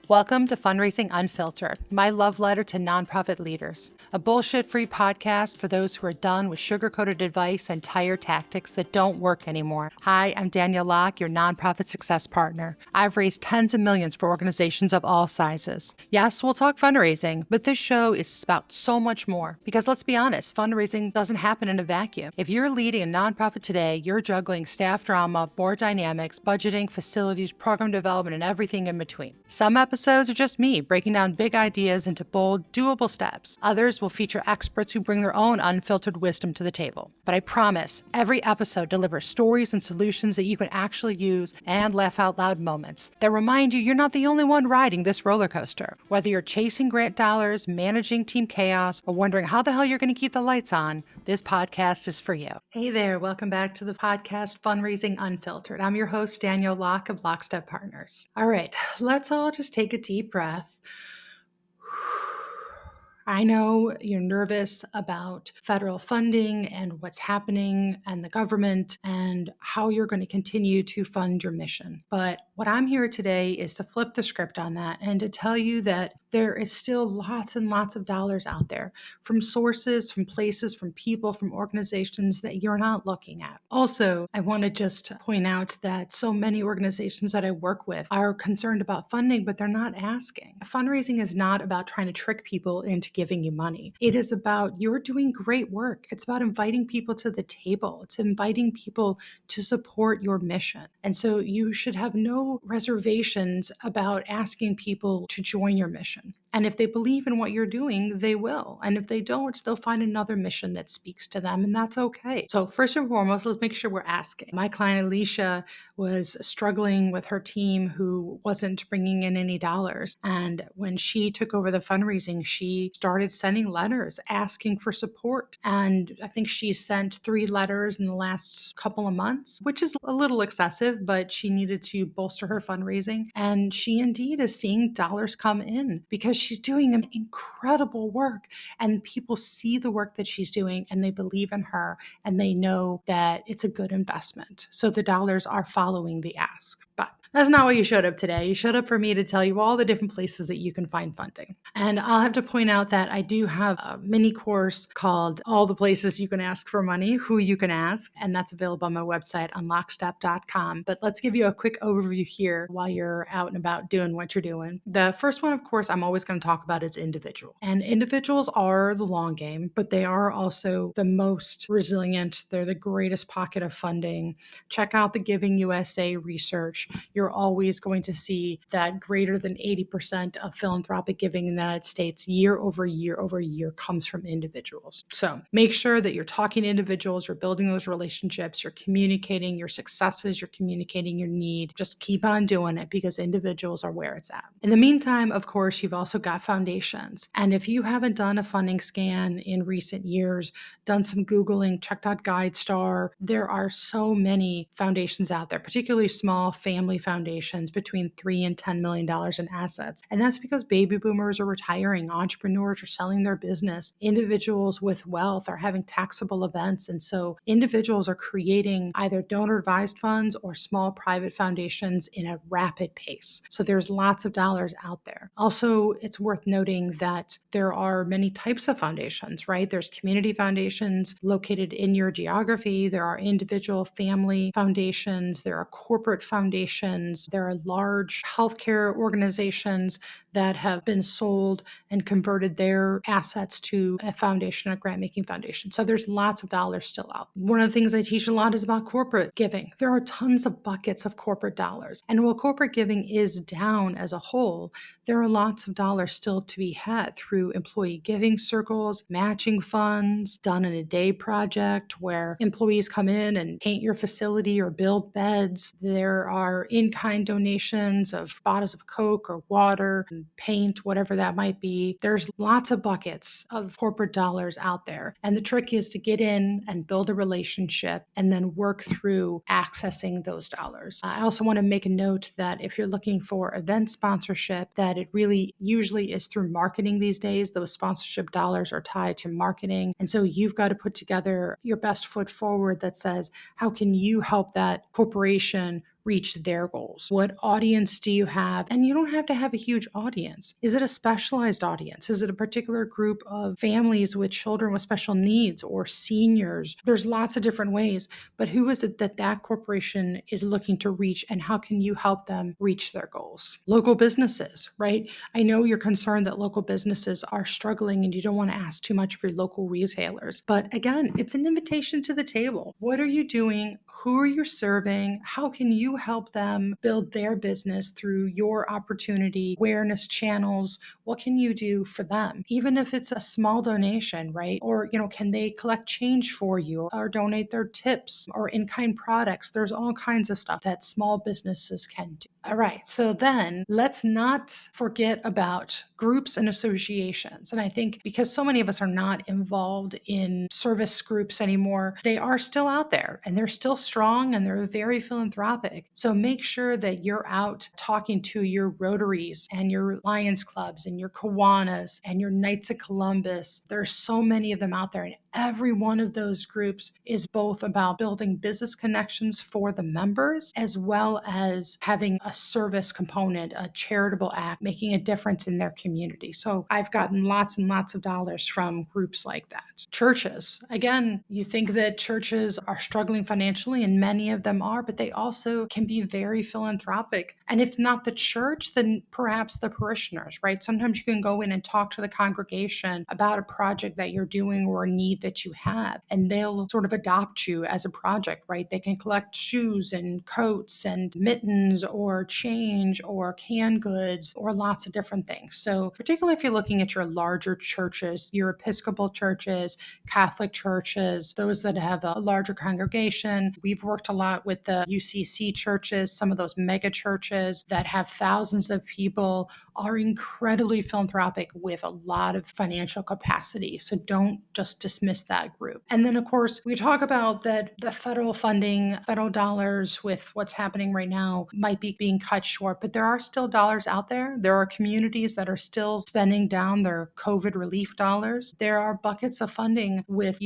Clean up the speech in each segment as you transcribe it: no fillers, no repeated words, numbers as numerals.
Welcome to Fundraising Unfiltered, my love letter to nonprofit leaders. A bullshit-free podcast for those who are done with sugar-coated advice and tired tactics that don't work anymore. Hi, I'm 𝘺𝘭𝘍𝐼, your nonprofit success partner. I've raised tens of millions for organizations of all sizes. Yes, we'll talk fundraising, but this show is about so much more. Because let's be honest, fundraising doesn't happen in a vacuum. If you're leading a nonprofit today, you're juggling staff drama, board dynamics, budgeting, facilities, program development, and everything in between. Some episodes are just me breaking down big ideas into bold, doable steps. Others will feature experts who bring their own unfiltered wisdom to the table. But I promise, every episode delivers stories and solutions that you can actually use and laugh out loud moments that remind you you're not the only one riding this roller coaster. Whether you're chasing grant dollars, managing team chaos, or wondering how the hell you're going to keep the lights on, this podcast is for you. Hey there, welcome back to the podcast Fundraising Unfiltered. I'm your host, 𝘺𝘭𝘍 of Lockstep Partners. All right, let's all just take a deep breath. I know you're nervous about federal funding and what's happening and the government and how you're going to continue to fund your mission. But what I'm here today is to flip the script on that and to tell you that there is still lots and lots of dollars out there from sources, from places, from people, from organizations that you're not looking at. Also, I want to just point out that so many organizations that I work with are concerned about funding, but they're not asking. Fundraising is not about trying to trick people into giving you money. It is about you're doing great work. It's about inviting people to the table. It's inviting people to support your mission. And so you should have no reservations about asking people to join your mission. And if they believe in what you're doing, they will. And if they don't, they'll find another mission that speaks to them, and that's okay. So first and foremost, let's make sure we're asking. My client Alicia was struggling with her team who wasn't bringing in any dollars. And when she took over the fundraising, she started sending letters asking for support. And I think she sent 3 letters in the last couple of months, which is a little excessive, but she needed to bolster her fundraising. And she indeed is seeing dollars come in because she's doing an incredible work. And people see the work that she's doing and they believe in her and they know that it's a good investment. So the dollars are following the ask. But that's not what you showed up today. You showed up for me to tell you all the different places that you can find funding. And I'll have to point out that I do have a mini course called All the Places You Can Ask for Money, Who You Can Ask, and that's available on my website on lockstep.com. But let's give you a quick overview here while you're out and about doing what you're doing. The first one, of course, I'm always going to talk about is individual. And individuals are the long game, but they are also the most resilient. They're the greatest pocket of funding. Check out the Giving USA research. You're always going to see that greater than 80% of philanthropic giving in the United States year over year comes from individuals. So make sure that you're talking to individuals, you're building those relationships, you're communicating your successes, you're communicating your need. Just keep on doing it because individuals are where it's at. In the meantime, of course, you've also got foundations. And if you haven't done a funding scan in recent years, done some Googling, checked out GuideStar, there are so many foundations out there, particularly small family foundations between $3 and $10 million in assets. And that's because baby boomers are retiring, entrepreneurs are selling their business, individuals with wealth are having taxable events. And so individuals are creating either donor advised funds or small private foundations in a rapid pace. So there's lots of dollars out there. Also, it's worth noting that there are many types of foundations, right? There's community foundations located in your geography. There are individual family foundations. There are corporate foundations. There are large healthcare organizations that have been sold and converted their assets to a foundation, a grant-making foundation. So there's lots of dollars still out. One of the things I teach a lot is about corporate giving. There are tons of buckets of corporate dollars. And while corporate giving is down as a whole, there are lots of dollars still to be had through employee giving circles, matching funds, done in a day project where employees come in and paint your facility or build beds. There are in-kind donations of bottles of Coke or water, and paint, whatever that might be. There's lots of buckets of corporate dollars out there. And the trick is to get in and build a relationship and then work through accessing those dollars. I also want to make a note that if you're looking for event sponsorship, that it really usually is through marketing these days. Those sponsorship dollars are tied to marketing. And so you've got to put together your best foot forward that says, how can you help that corporation reach their goals? What audience do you have? And you don't have to have a huge audience. Is it a specialized audience? Is it a particular group of families with children with special needs or seniors? There's lots of different ways, but who is it that that corporation is looking to reach, and how can you help them reach their goals? Local businesses, right? I know you're concerned that local businesses are struggling and you don't want to ask too much of your local retailers, but again, it's an invitation to the table. What are you doing? Who are you serving? How can you help them build their business through your opportunity, awareness channels? What can you do for them? Even if it's a small donation, right? Or, can they collect change for you or donate their tips or in-kind products? There's all kinds of stuff that small businesses can do. All right. So then let's not forget about groups and associations. And I think because so many of us are not involved in service groups anymore, they are still out there and they're still strong and they're very philanthropic. So make sure that you're out talking to your Rotaries and your Lions Clubs and your Kiwanis and your Knights of Columbus. There's so many of them out there, and every one of those groups is both about building business connections for the members as well as having a service component, a charitable act, making a difference in their community. So I've gotten lots and lots of dollars from groups like that. Churches, again, you think that churches are struggling financially, and many of them are, but they also can be very philanthropic. And if not the church, then perhaps the parishioners, right? Sometimes you can go in and talk to the congregation about a project that you're doing or a need that you have, and they'll sort of adopt you as a project, right? They can collect shoes and coats and mittens or change or canned goods or lots of different things. So particularly if you're looking at your larger churches, your Episcopal churches, Catholic churches, those that have a larger congregation, we've worked a lot with the UCC churches, some of those mega churches that have thousands of people are incredibly philanthropic with a lot of financial capacity. So don't just dismiss that group. And then, of course, we talk about that the federal funding, federal dollars with what's happening right now might be being cut short, but there are still dollars out there. There are communities that are still spending down their COVID relief dollars. There are buckets of funding with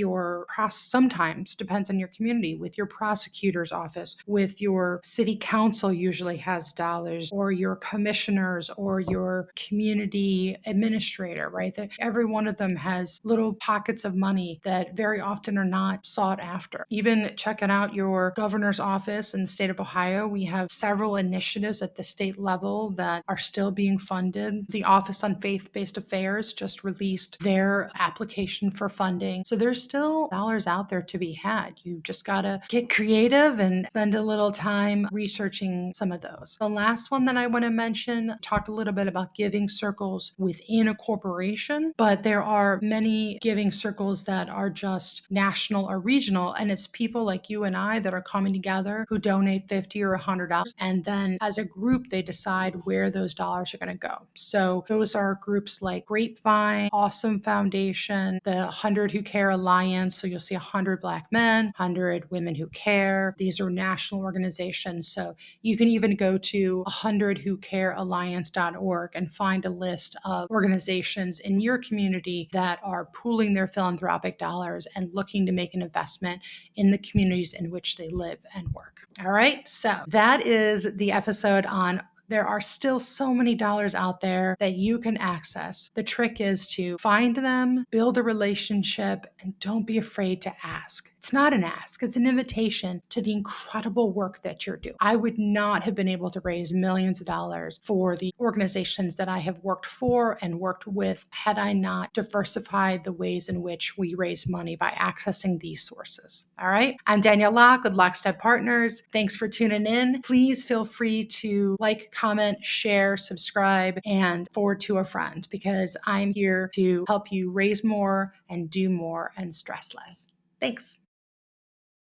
sometimes depends on your community, with your prosecutor's office, with your city council usually has dollars, or your commissioners, or your community administrator, right? That every one of them has little pockets of money that very often are not sought after. Even checking out your governor's office in the state of Ohio, we have several initiatives at the state level that are still being funded. The Office on Faith-Based Affairs just released their application for funding. So there's still dollars out there to be had. You just got to get creative and spend a little time researching some of those. The last one that I want to mention, talked a little bit about giving circles within a corporation, but there are many giving circles that are just national or regional, and it's people like you and I that are coming together who donate $50 or $100, and then as a group they decide where those dollars are going to go. So those are groups like Grapevine, Awesome Foundation, the 100 Who Care Alliance. So you'll see 100 Black men, 100 Women Who Care. These are national organizations. So you can even go to 100whocarealliance.org and find a list of organizations in your community that are pooling their philanthropic dollars and looking to make an investment in the communities in which they live and work. All right. So that is the episode on there are still so many dollars out there that you can access. The trick is to find them, build a relationship, and don't be afraid to ask. It's not an ask, it's an invitation to the incredible work that you're doing. I would not have been able to raise millions of dollars for the organizations that I have worked for and worked with had I not diversified the ways in which we raise money by accessing these sources. All right. I'm Danielle Locke with Lockstep Partners. Thanks for tuning in. Please feel free to like, comment, share, subscribe, and forward to a friend, because I'm here to help you raise more and do more and stress less. Thanks.